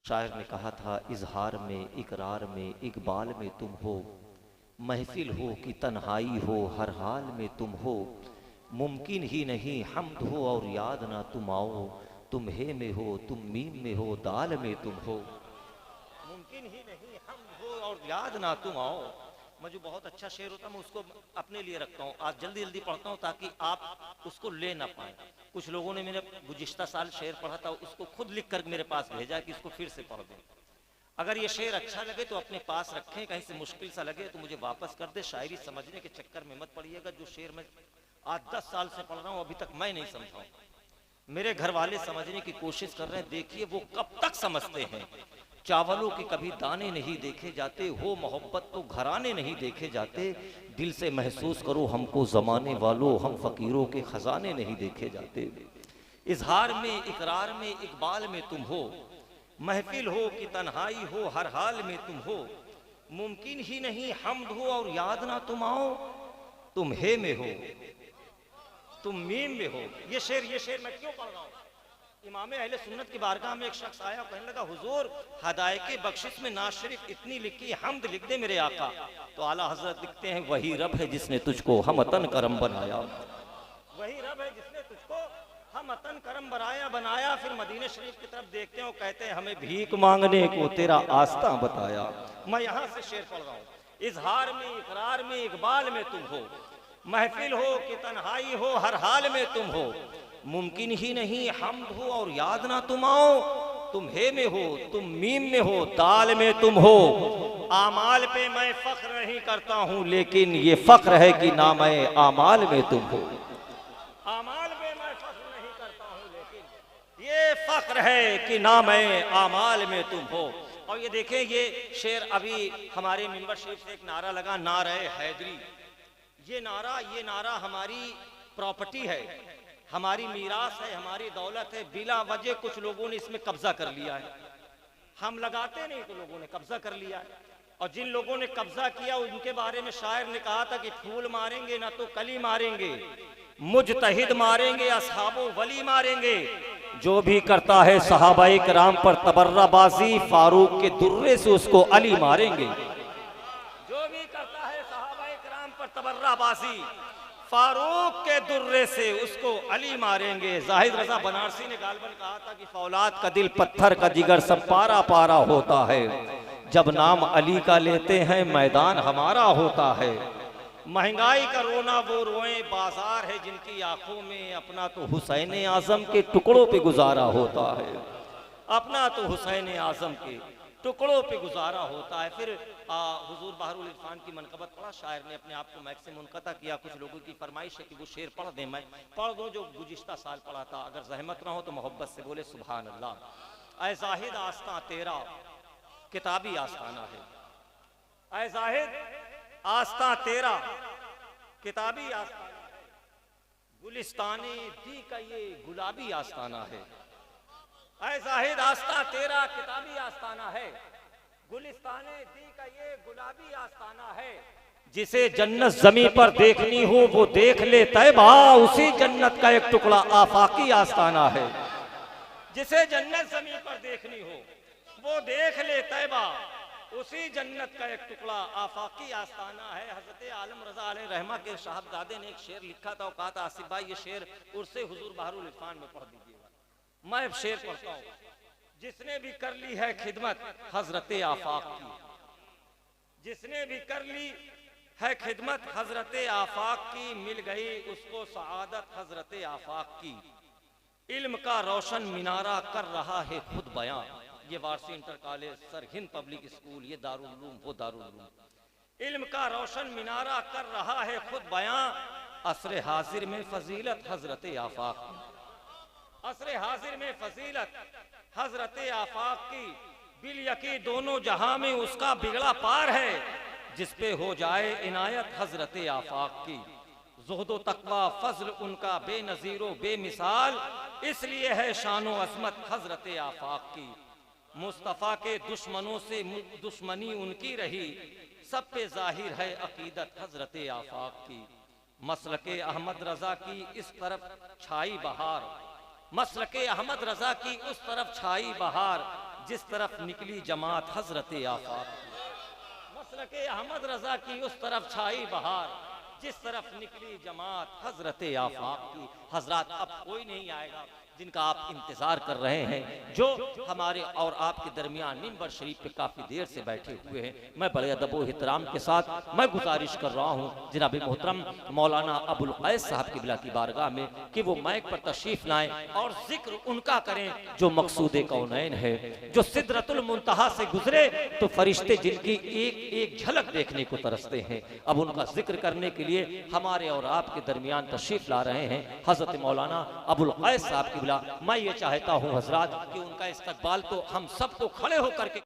शायर ने कहा था, इजहार में, इकरार में, इकबाल में तुम हो, महफिल हो कि तन्हाई हो, हर हाल में तुम हो। मुमकिन ही नहीं हम्द हो और याद ना तुम आओ, तुम हे में हो, तुम मीम में हो, दाल में तुम हो। मुमकिन ही नहीं हम्द हो और याद ना तुम आओ। मुझे बहुत अच्छा शेर होता, मैं उसको अपने लिए रखता हूँ, आज जल्दी जल्दी पढ़ता हूँ ताकि आप उसको ले ना पाए। कुछ लोगों ने मेरे गुज़िश्ता साल शेर पढ़ा था, उसको खुद लिख कर मेरे पास भेजा कि इसको फिर से पढ़ दें। अगर ये शेर अच्छा लगे तो अपने पास रखें, कहीं से मुश्किल सा लगे तो मुझे वापस कर दे। शायरी समझने के चक्कर में मत पड़िएगा। जो शेर मैं आज 10 साल से पढ़ रहा हूँ अभी तक मैं नहीं समझा। मेरे घर वाले समझने की कोशिश कर रहे हैं, देखिए वो कब तक समझते हैं। चावलों के कभी दाने नहीं देखे जाते, हो मोहब्बत तो घराने नहीं देखे जाते। दिल से महसूस करो हमको ज़माने वालों, हम फ़कीरों के ख़जाने नहीं देखे जाते। इजहार में, इकरार में, इकबाल में तुम हो, महफिल हो कि तन्हाई हो, हर हाल में तुम हो। मुमकिन ही नहीं हम्द हो और याद ना तुम आओ, तुम हे में हो, तुम मीम में हो। ये शेर मैं क्यों पढ़ रहा हूँ? इमाम अहले सुन्नत की बारगाह में एक शख्स आया, कहने लगा, हुजूर हदायके बख्शिश में नाज शरीफ इतनी लिखी, हम्द लिख दे मेरे आका। तो आला हजरत लिखते हैं, वही रब है जिसने तुझको हमतन करम बनाया। वही रब है जिसने तुझको हमतन करम बनाया। फिर मदीने शरीफ की तरफ देखते हैं, कहते हैं, हमें भीख मांगने को तेरा आस्था बताया। मैं यहाँ से शेर पढ़ रहा हूँ, इजहार में, इकरार में, इकबाल में तुम हो, महफिल हो कि तन्हाई हो, हर हाल में तुम हो। मुमकिन ही नहीं हम्द हो और याद ना तुम आओ, तुम हे में हो, तुम मीम में हो, दाल में तुम हो। आमाल पे मैं फख्र नहीं करता हूँ, लेकिन ये फख्र है कि नाम आमाल में तुम हो। आमाल पे मैं फख्र नहीं करता हूँ, लेकिन ये फख्र है कि नाम आमाल में तुम हो। और ये देखें, ये शेर अभी हमारे मिंबर शरीफ से एक नारा लगा, नारे हैदरी। ये नारा हमारी प्रॉपर्टी है, हमारी मीरास है, हमारी दौलत है। बिला वजह कुछ लोगों ने इसमें कब्जा कर लिया है। हम लगाते नहीं तो लोगों ने कब्जा कर लिया है। और जिन लोगों ने कब्जा किया उनके बारे में शायर ने कहा था कि फूल मारेंगे ना तो कली मारेंगे, मुजतहिद मारेंगे, असहाबो वली मारेंगे। जो भी करता है सहाबाए किराम पर तबर्राबाजी, फारूक के दुर्रे से उसको अली मारेंगे। जो भी करता है सहाबाए किराम पर तबर्राबाजी, फारूक के दुर्रे से उसको अली मारेंगे। जाहिद रजा बनारसी ने गालबन कहा था कि फौलाद का दिल पत्थर का जिगर सब पारा पारा होता है, जब नाम अली का लेते हैं मैदान हमारा होता है। महंगाई का रोना वो रोए बाजार है जिनकी आंखों में, अपना तो हुसैन आजम के टुकड़ों पे गुजारा होता है, अपना तो हुसैन आजम के टुकड़ों पे गुजारा होता है। फिर हुजूर बहरुल इरफान की मनकबत पढ़ा, शायर ने अपने आप को मैक से मुनक़ता किया। कुछ लोगों की फरमाइश है कि वो शेर पढ़ दें, मैं पढ़ दूं जो गुज़िश्ता साल पढ़ा था। अगर जहमत ना हो तो मोहब्बत से बोले सुभान अल्लाह। ऐ जाहिद आस्था तेरा किताबी आस्ताना है, ऐ जाहिद आस्था तेरा किताबी आस्ताना है, गुलिस्ताने दी का ये गुलाबी आस्ताना है। ऐ जाहिद आस्था तेरा किताबी आस्ताना है, गुलिस्ताने दी का ये गुलाबी आस्ताना है। जिसे जन्नत जमी पर देखनी हो वो देख ले तैबा, उसी जन्नत का एक टुकड़ा आफाकी आस्ताना है। जिसे जन्नत जमी पर देखनी हो वो देख ले तैबा, उसी जन्नत का एक टुकड़ा आफाकी आस्ताना है। हजरत आलम रजा अलैहि रहमा के साहबजादे ने एक शेर लिखा था और कहा था, आसिफ भाई ये शेर उर्से हुजूर बहरुल इरफान में पढ़ दीजिएगा। मैं अब शेर पढ़ता हूँ, जिसने भी कर ली है खिदमत हजरत आफाक की, जिसने भी कर ली है खिदमत हजरत आफाक की, मिल गई उसको सआदत हजरत आफाक की। इल्म का रोशन मिनारा कर रहा है खुद बयां, ये Warsi inter college, sir Hind public school, ये दारुल उलूम वो दारुल उलूम। इल्म का रोशन मिनारा कर रहा है खुद बयां, असरे हाजिर में फजीलत हजरत आफाक की, असरे हाजिर में फजीलत हजरत आफाक की। बिल यकी दोनों जहां में उसका बिगड़ा पार है, जिस पे हो जाए इनायत हजरत आफाक की। ज़ुहदो तकवा फजल उनका बेनज़ीरो बेमिसाल, इसलिए है शानो अज़मत हजरत आफाक की। मुस्तफ़ा के दुश्मनों से दुश्मनी उनकी रही, सब पे जाहिर है अकीदत हजरत आफाक की। मसलके अहमद रजा की इस तरफ छाई बहार, मसलके अहमद रजा की उस तरफ छाई बहार, जिस तरफ निकली जमात हजरत आफाक, मसलके अहमद रजा की उस तरफ छाई बहार, जिस तरफ निकली जमात हजरत आफाक की। हजरात, अब कोई नहीं आएगा जिनका आप इंतजार कर रहे हैं, जो हमारे और आपके दरमियान मिंबर शरीफ पे काफी देर से बैठे हुए हैं। मैं बड़े अदब व एहतराम के साथ मैं गुजारिश कर रहा हूँ जनाब मोहतरम मौलाना अबुल कैस साहब की बिला की बारगाह में कि वो माइक पर तशरीफ लाएं और जिक्र उनका करें जो मकसूद कौनैन है, जो सिदरतुल मुंतहा से गुजरे तो फरिश्ते जिनकी एक एक झलक देखने को तरसते हैं। अब उनका जिक्र करने के लिए हमारे और आपके दरमियान तशरीफ ला रहे हैं हजरत मौलाना अबुल कैस साहब की बिला। मैं ये चाहता हूँ हजरात कि उनका इस्तकबाल तो हम सबको खड़े होकर के